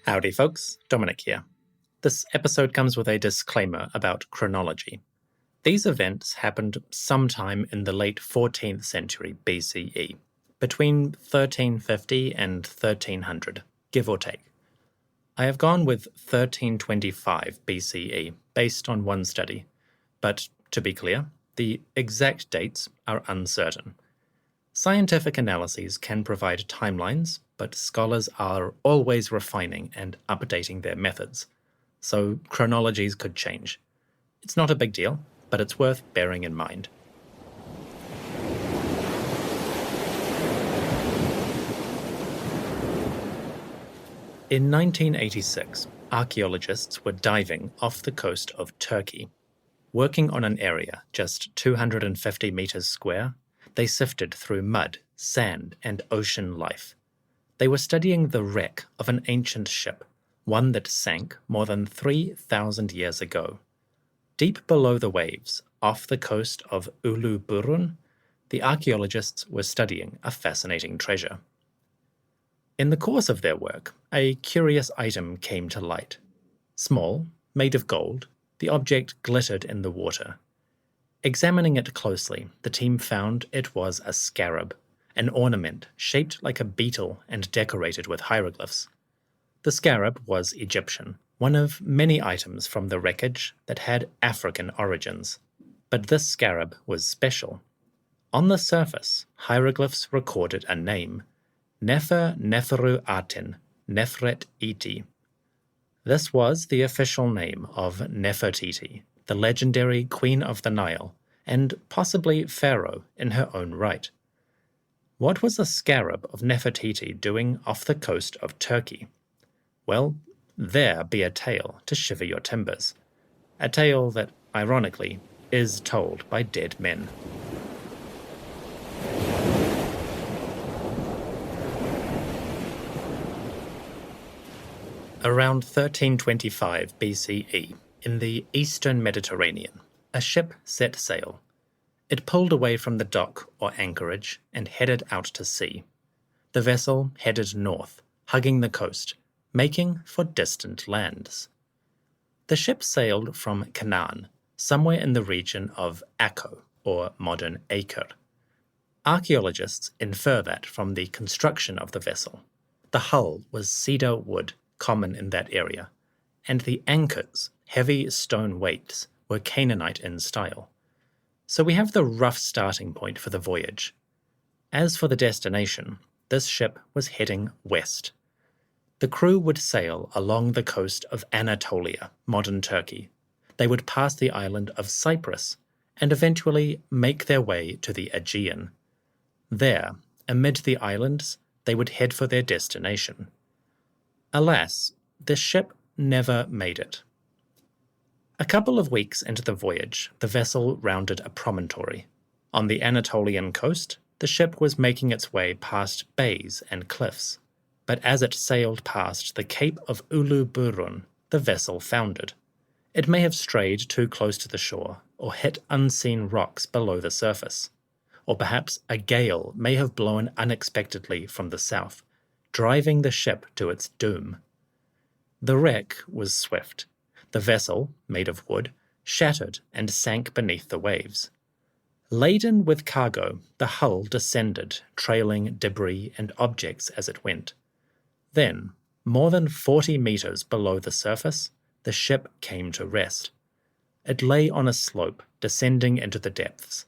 Howdy folks, Dominic here. This episode comes with a disclaimer about chronology. These events happened sometime in the late 14th century BCE, between 1350 and 1300, give or take. I have gone with 1325 BCE based on one study, but to be clear, the exact dates are uncertain. Scientific analyses can provide timelines, but scholars are always refining and updating their methods, so chronologies could change. It's not a big deal, but it's worth bearing in mind. In 1986, archaeologists were diving off the coast of Turkey. Working on an area just 250 meters square, they sifted through mud, sand, and ocean life. They were studying the wreck of an ancient ship, one that sank more than 3,000 years ago. Deep below the waves, off the coast of Uluburun, the archaeologists were studying a fascinating treasure. In the course of their work, a curious item came to light. Small, made of gold, the object glittered in the water. Examining it closely, the team found it was a scarab, an ornament shaped like a beetle and decorated with hieroglyphs. The scarab was Egyptian, one of many items from the wreckage that had African origins. But this scarab was special. On the surface, hieroglyphs recorded a name, Neferneferuaten Nefertiti. This was the official name of Nefertiti, the legendary Queen of the Nile, and possibly pharaoh in her own right. What was the scarab of Nefertiti doing off the coast of Turkey? Well, there be a tale to shiver your timbers. A tale that, ironically, is told by dead men. Around 1325 BCE, in the eastern Mediterranean, a ship set sail. It pulled away from the dock or anchorage and headed out to sea. The vessel headed north, hugging the coast, making for distant lands. The ship sailed from Canaan, somewhere in the region of Akko, or modern Acre. Archaeologists infer that from the construction of the vessel. The hull was cedar wood, common in that area, and the anchors, heavy stone weights, were Canaanite in style. So we have the rough starting point for the voyage. As for the destination, this ship was heading west. The crew would sail along the coast of Anatolia, modern Turkey. They would pass the island of Cyprus and eventually make their way to the Aegean. There, amid the islands, they would head for their destination. Alas, the ship never made it. A couple of weeks into the voyage, the vessel rounded a promontory. On the Anatolian coast, the ship was making its way past bays and cliffs. But as it sailed past the Cape of Uluburun, the vessel foundered. It may have strayed too close to the shore, or hit unseen rocks below the surface. Or perhaps a gale may have blown unexpectedly from the south, driving the ship to its doom. The wreck was swift. The vessel, made of wood, shattered and sank beneath the waves. Laden with cargo, the hull descended, trailing debris and objects as it went. Then, more than 40 meters below the surface, the ship came to rest. It lay on a slope, descending into the depths,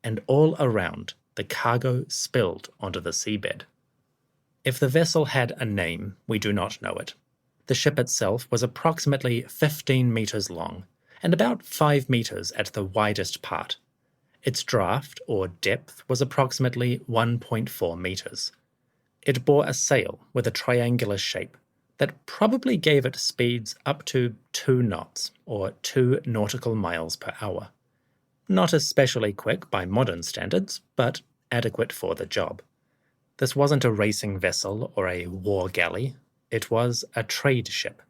and all around, the cargo spilled onto the seabed. If the vessel had a name, we do not know it. The ship itself was approximately 15 meters long, and about 5 meters at the widest part. Its draft, or depth, was approximately 1.4 meters. It bore a sail with a triangular shape that probably gave it speeds up to 2 knots, or 2 nautical miles per hour. Not especially quick by modern standards, but adequate for the job. This wasn't a racing vessel or a war galley. It was a trade ship.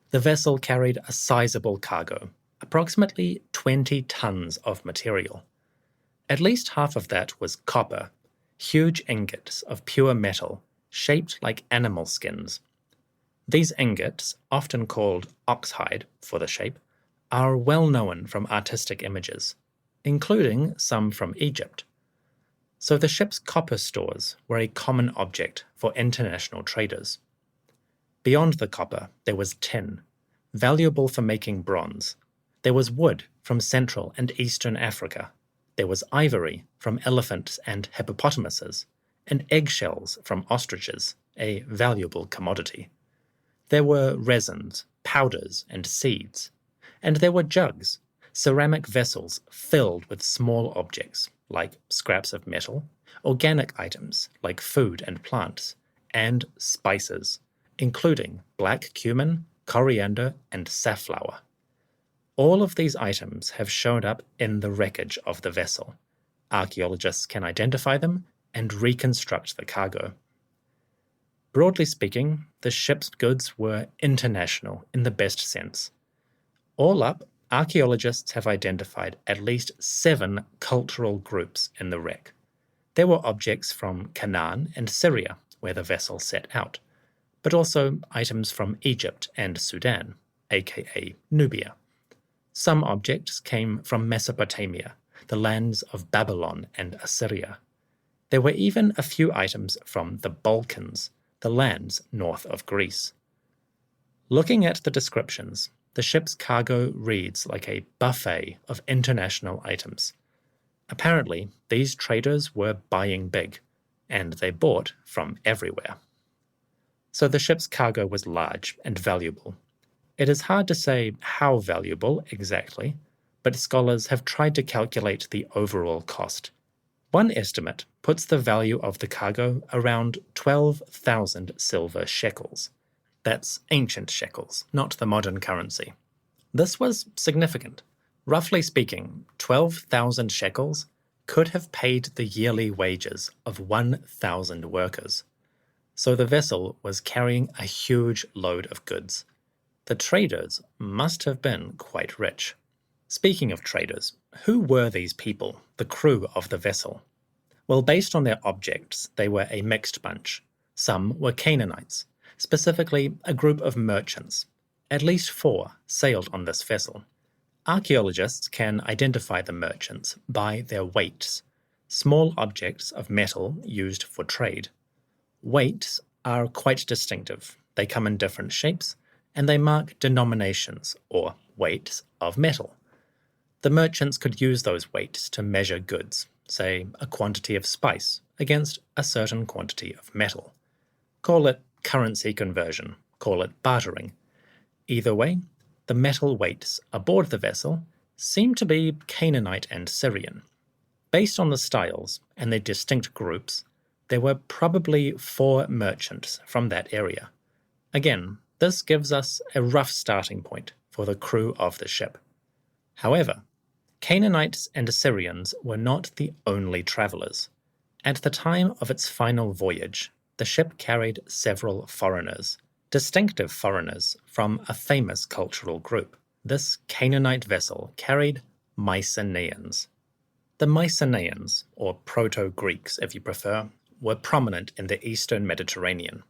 The vessel carried a sizable cargo, approximately 20 tons of material. At least half of that was copper, huge ingots of pure metal, shaped like animal skins. These ingots, often called oxhide for the shape, are well known from artistic images, including some from Egypt. So the ship's copper stores were a common object for international traders. Beyond the copper, there was tin, valuable for making bronze. There was wood from Central and Eastern Africa. There was ivory from elephants and hippopotamuses, and eggshells from ostriches, a valuable commodity. There were resins, powders, and seeds. And there were jugs, ceramic vessels filled with small objects, like scraps of metal, organic items, like food and plants, and spices, including black cumin, coriander, and safflower. All of these items have shown up in the wreckage of the vessel. Archaeologists can identify them and reconstruct the cargo. Broadly speaking, the ship's goods were international in the best sense. All up, archaeologists have identified at least 7 cultural groups in the wreck. There were objects from Canaan and Syria, where the vessel set out, but also items from Egypt and Sudan, aka Nubia. Some objects came from Mesopotamia, the lands of Babylon and Assyria. There were even a few items from the Balkans, the lands north of Greece. Looking at the descriptions, the ship's cargo reads like a buffet of international items. Apparently, these traders were buying big, and they bought from everywhere. So the ship's cargo was large and valuable. It is hard to say how valuable exactly, but scholars have tried to calculate the overall cost. One estimate puts the value of the cargo around 12,000 silver shekels. That's ancient shekels, not the modern currency. This was significant. Roughly speaking, 12,000 shekels could have paid the yearly wages of 1,000 workers. So the vessel was carrying a huge load of goods. The traders must have been quite rich. Speaking of traders, who were these people, the crew of the vessel? Well, based on their objects, they were a mixed bunch. Some were Canaanites, specifically a group of merchants. At least 4 sailed on this vessel. Archaeologists can identify the merchants by their weights, small objects of metal used for trade. Weights are quite distinctive. They come in different shapes, and they mark denominations, or weights, of metal. The merchants could use those weights to measure goods, say a quantity of spice against a certain quantity of metal. Call it currency conversion, call it bartering. Either way, the metal weights aboard the vessel seem to be Canaanite and Syrian. Based on the styles and their distinct groups, there were probably 4 merchants from that area. Again, this gives us a rough starting point for the crew of the ship. However, Canaanites and Assyrians were not the only travelers. At the time of its final voyage, the ship carried several foreigners, distinctive foreigners from a famous cultural group. This Canaanite vessel carried Mycenaeans. The Mycenaeans, or Proto-Greeks if you prefer, were prominent in the eastern Mediterranean.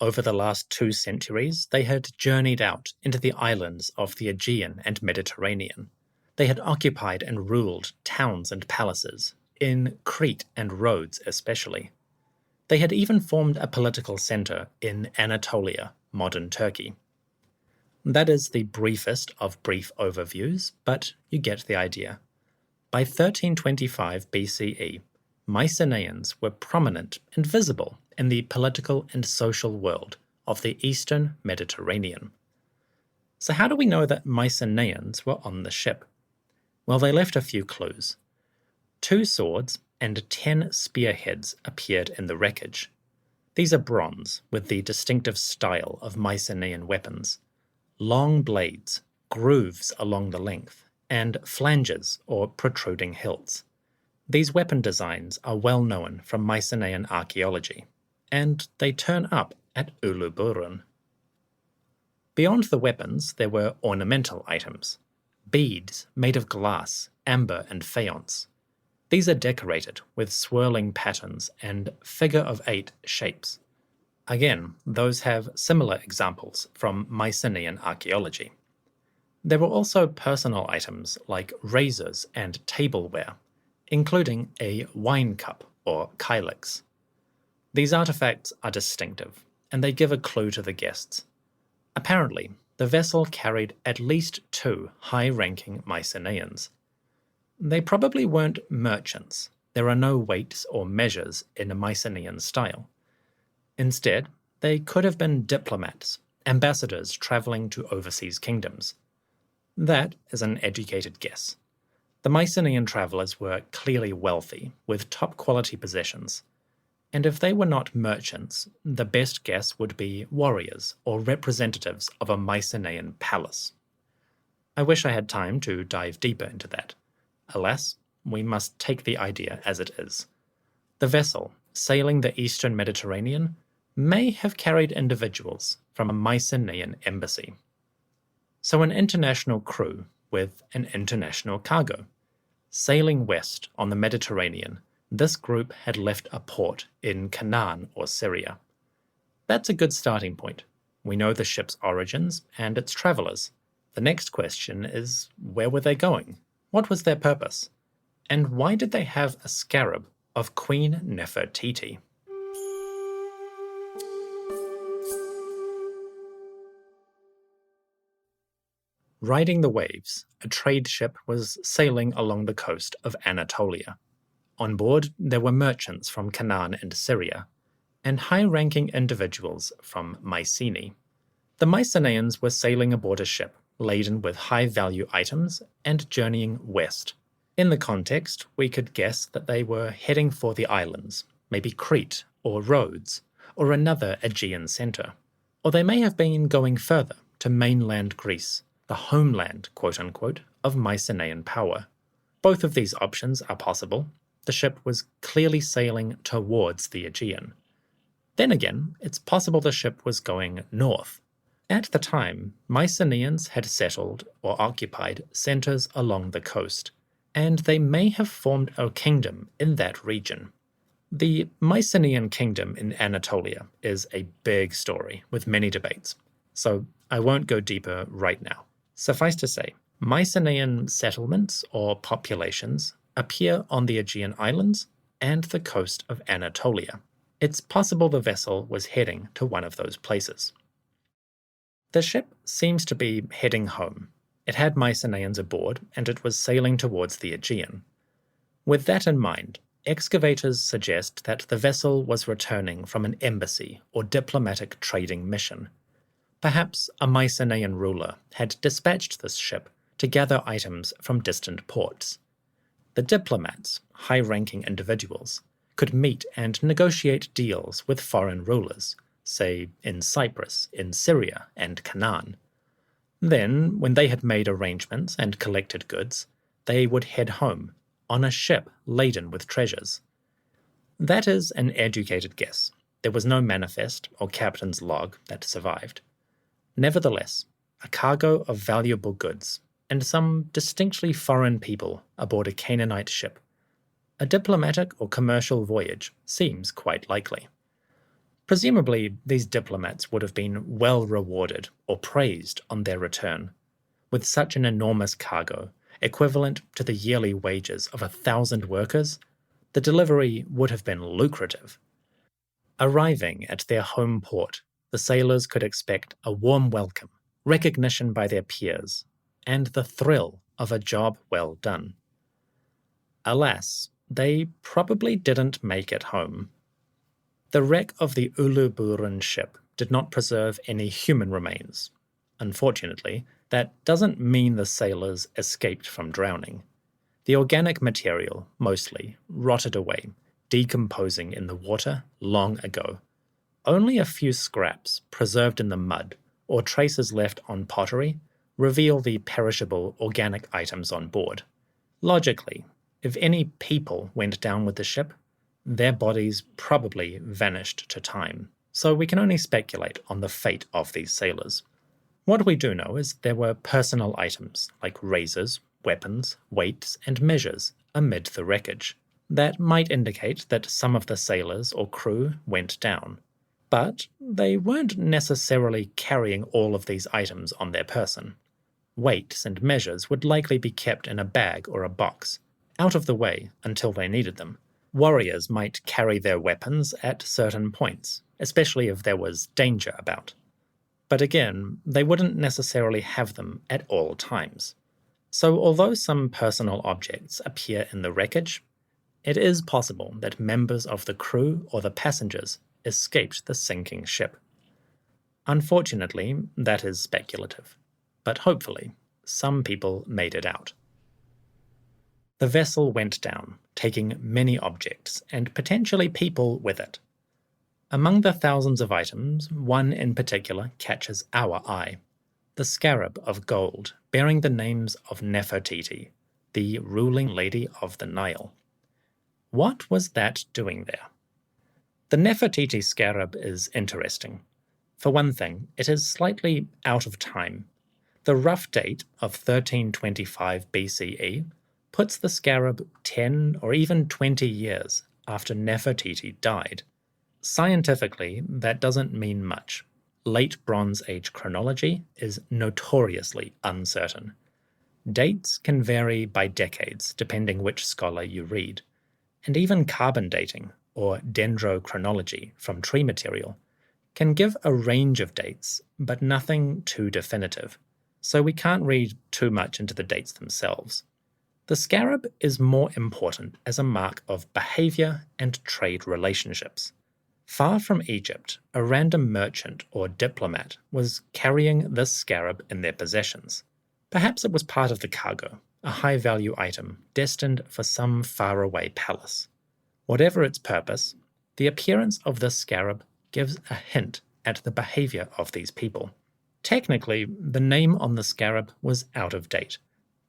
Over the last 2 centuries, they had journeyed out into the islands of the Aegean and Mediterranean. They had occupied and ruled towns and palaces, in Crete and Rhodes especially. They had even formed a political centre in Anatolia, modern Turkey. That is the briefest of brief overviews, but you get the idea. By 1325 BCE, Mycenaeans were prominent and visible in the political and social world of the eastern Mediterranean. So how do we know that Mycenaeans were on the ship? Well, they left a few clues. 2 swords and 10 spearheads appeared in the wreckage. These are bronze, with the distinctive style of Mycenaean weapons. Long blades, grooves along the length, and flanges or protruding hilts. These weapon designs are well known from Mycenaean archaeology, and they turn up at Uluburun. Beyond the weapons, there were ornamental items. Beads made of glass, amber, and faience. These are decorated with swirling patterns and figure-of-8 shapes. Again, those have similar examples from Mycenaean archaeology. There were also personal items like razors and tableware, including a wine cup or kylix. These artifacts are distinctive, and they give a clue to the guests. Apparently, the vessel carried at least 2 high-ranking Mycenaeans. They probably weren't merchants. There are no weights or measures in a Mycenaean style. Instead, they could have been diplomats, ambassadors traveling to overseas kingdoms. That is an educated guess. The Mycenaean travelers were clearly wealthy, with top-quality possessions. And if they were not merchants, the best guess would be warriors or representatives of a Mycenaean palace. I wish I had time to dive deeper into that. Alas, we must take the idea as it is. The vessel, sailing the eastern Mediterranean, may have carried individuals from a Mycenaean embassy. So an international crew with an international cargo. Sailing west on the Mediterranean, this group had left a port in Canaan or Syria. That's a good starting point. We know the ship's origins and its travelers. The next question is, where were they going? What was their purpose? And why did they have a scarab of Queen Nefertiti? Riding the waves, a trade ship was sailing along the coast of Anatolia. On board, there were merchants from Canaan and Syria, and high-ranking individuals from Mycenae. The Mycenaeans were sailing aboard a ship laden with high-value items and journeying west. In the context, we could guess that they were heading for the islands, maybe Crete or Rhodes, or another Aegean centre. Or they may have been going further to mainland Greece, the homeland, quote-unquote, of Mycenaean power. Both of these options are possible. The ship was clearly sailing towards the Aegean. Then again, it's possible the ship was going north. At the time, Mycenaeans had settled or occupied centres along the coast, and they may have formed a kingdom in that region. The Mycenaean kingdom in Anatolia is a big story with many debates, so I won't go deeper right now. Suffice to say, Mycenaean settlements or populations appear on the Aegean islands and the coast of Anatolia. It's possible the vessel was heading to one of those places. The ship seems to be heading home. It had Mycenaeans aboard, and it was sailing towards the Aegean. With that in mind, excavators suggest that the vessel was returning from an embassy or diplomatic trading mission. Perhaps a Mycenaean ruler had dispatched this ship to gather items from distant ports. The diplomats, high-ranking individuals, could meet and negotiate deals with foreign rulers, say in Cyprus, in Syria, and Canaan. Then, when they had made arrangements and collected goods, they would head home, on a ship laden with treasures. That is an educated guess. There was no manifest or captain's log that survived. Nevertheless, a cargo of valuable goods, and some distinctly foreign people aboard a Canaanite ship. A diplomatic or commercial voyage seems quite likely. Presumably, these diplomats would have been well rewarded or praised on their return. With such an enormous cargo, equivalent to the yearly wages of 1,000 workers, the delivery would have been lucrative. Arriving at their home port, the sailors could expect a warm welcome, recognition by their peers, and the thrill of a job well done. Alas, they probably didn't make it home. The wreck of the Uluburun ship did not preserve any human remains. Unfortunately, that doesn't mean the sailors escaped from drowning. The organic material, mostly, rotted away, decomposing in the water long ago. Only a few scraps preserved in the mud or traces left on pottery reveal the perishable organic items on board. Logically, if any people went down with the ship, their bodies probably vanished to time, so we can only speculate on the fate of these sailors. What we do know is there were personal items like razors, weapons, weights, and measures amid the wreckage. That might indicate that some of the sailors or crew went down. But they weren't necessarily carrying all of these items on their person. Weights and measures would likely be kept in a bag or a box, out of the way until they needed them. Warriors might carry their weapons at certain points, especially if there was danger about. But again, they wouldn't necessarily have them at all times. So although some personal objects appear in the wreckage, it is possible that members of the crew or the passengers escaped the sinking ship. Unfortunately, that is speculative, but hopefully, some people made it out. The vessel went down, taking many objects and potentially people with it. Among the thousands of items, one in particular catches our eye: the scarab of gold bearing the names of Nefertiti, the ruling lady of the Nile. What was that doing there? The Nefertiti scarab is interesting. For one thing, it is slightly out of time. The rough date of 1325 BCE puts the scarab 10 or even 20 years after Nefertiti died. Scientifically, that doesn't mean much. Late Bronze Age chronology is notoriously uncertain. Dates can vary by decades depending which scholar you read, and even carbon dating, or dendrochronology from tree material, can give a range of dates, but nothing too definitive, so we can't read too much into the dates themselves. The scarab is more important as a mark of behavior and trade relationships. Far from Egypt, a random merchant or diplomat was carrying this scarab in their possessions. Perhaps it was part of the cargo, a high-value item destined for some faraway palace. Whatever its purpose, the appearance of this scarab gives a hint at the behavior of these people. Technically, the name on the scarab was out of date,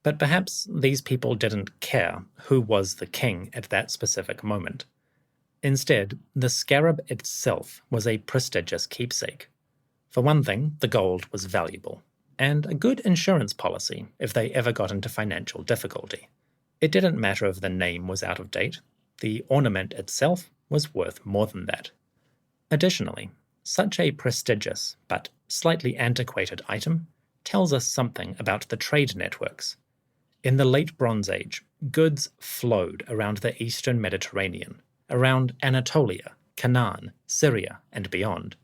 but perhaps these people didn't care who was the king at that specific moment. Instead, the scarab itself was a prestigious keepsake. For one thing, the gold was valuable, and a good insurance policy if they ever got into financial difficulty. It didn't matter if the name was out of date, the ornament itself was worth more than that. Additionally, such a prestigious but slightly antiquated item tells us something about the trade networks. In the late Bronze Age, goods flowed around the eastern Mediterranean, around Anatolia, Canaan, Syria, and beyond.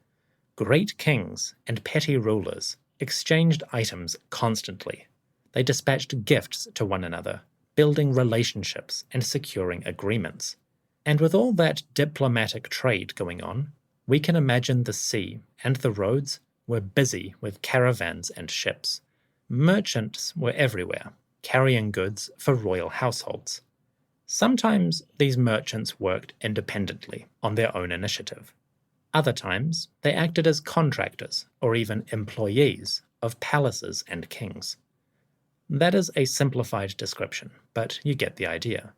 Great kings and petty rulers exchanged items constantly. They dispatched gifts to one another, building relationships and securing agreements. And with all that diplomatic trade going on, we can imagine the sea and the roads were busy with caravans and ships. Merchants were everywhere, carrying goods for royal households. Sometimes these merchants worked independently on their own initiative. Other times, they acted as contractors or even employees of palaces and kings. That is a simplified description, but you get the idea.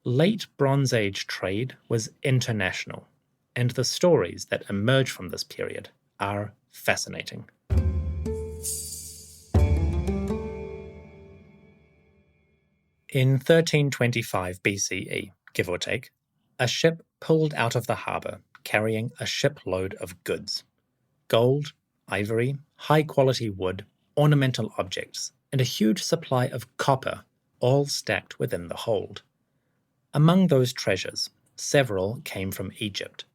Late Bronze Age trade was international, and the stories that emerge from this period are fascinating. In 1325 BCE, give or take, a ship pulled out of the harbour carrying a shipload of goods: gold, ivory, high-quality wood, ornamental objects, and a huge supply of copper, all stacked within the hold. Among those treasures, several came from Egypt,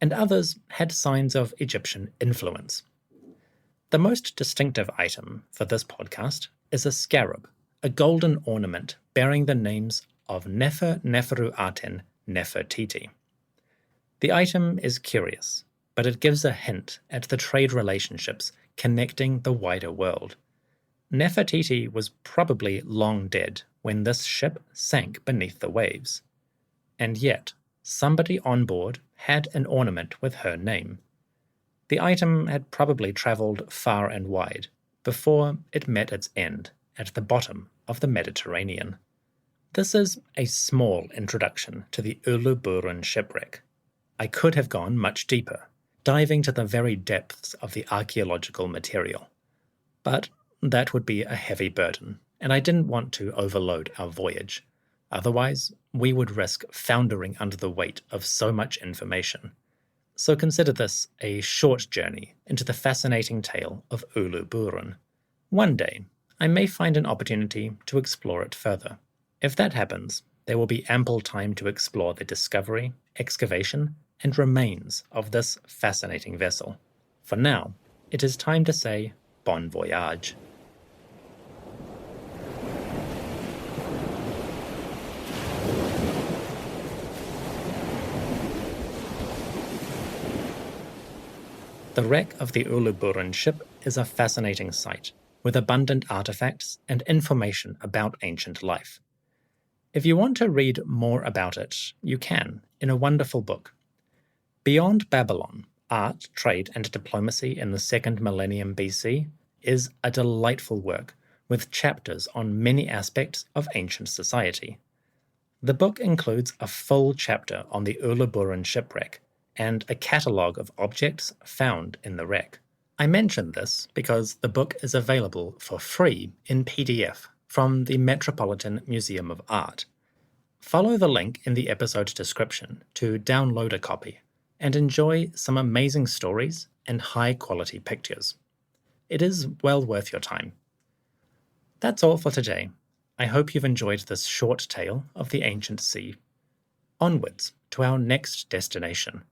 and others had signs of Egyptian influence. The most distinctive item for this podcast is a scarab, a golden ornament bearing the names of Neferneferuaten Nefertiti. The item is curious, but it gives a hint at the trade relationships connecting the wider world. Nefertiti was probably long dead when this ship sank beneath the waves. And yet, somebody on board had an ornament with her name. The item had probably travelled far and wide before it met its end at the bottom of the Mediterranean. This is a small introduction to the Uluburun Shipwreck. I could have gone much deeper, diving to the very depths of the archaeological material. But that would be a heavy burden, and I didn't want to overload our voyage. Otherwise, we would risk foundering under the weight of so much information. So consider this a short journey into the fascinating tale of Uluburun. One day, I may find an opportunity to explore it further. If that happens, there will be ample time to explore the discovery, excavation, and remains of this fascinating vessel. For now, it is time to say bon voyage. The wreck of the Uluburun ship is a fascinating sight, with abundant artifacts and information about ancient life. If you want to read more about it, you can, in a wonderful book. Beyond Babylon, Art, Trade and Diplomacy in the 2nd Millennium BC is a delightful work with chapters on many aspects of ancient society. The book includes a full chapter on the Uluburun Shipwreck and a catalogue of objects found in the wreck. I mention this because the book is available for free in PDF from the Metropolitan Museum of Art. Follow the link in the episode description to download a copy and enjoy some amazing stories and high-quality pictures. It is well worth your time. That's all for today. I hope you've enjoyed this short tale of the ancient sea. Onwards to our next destination.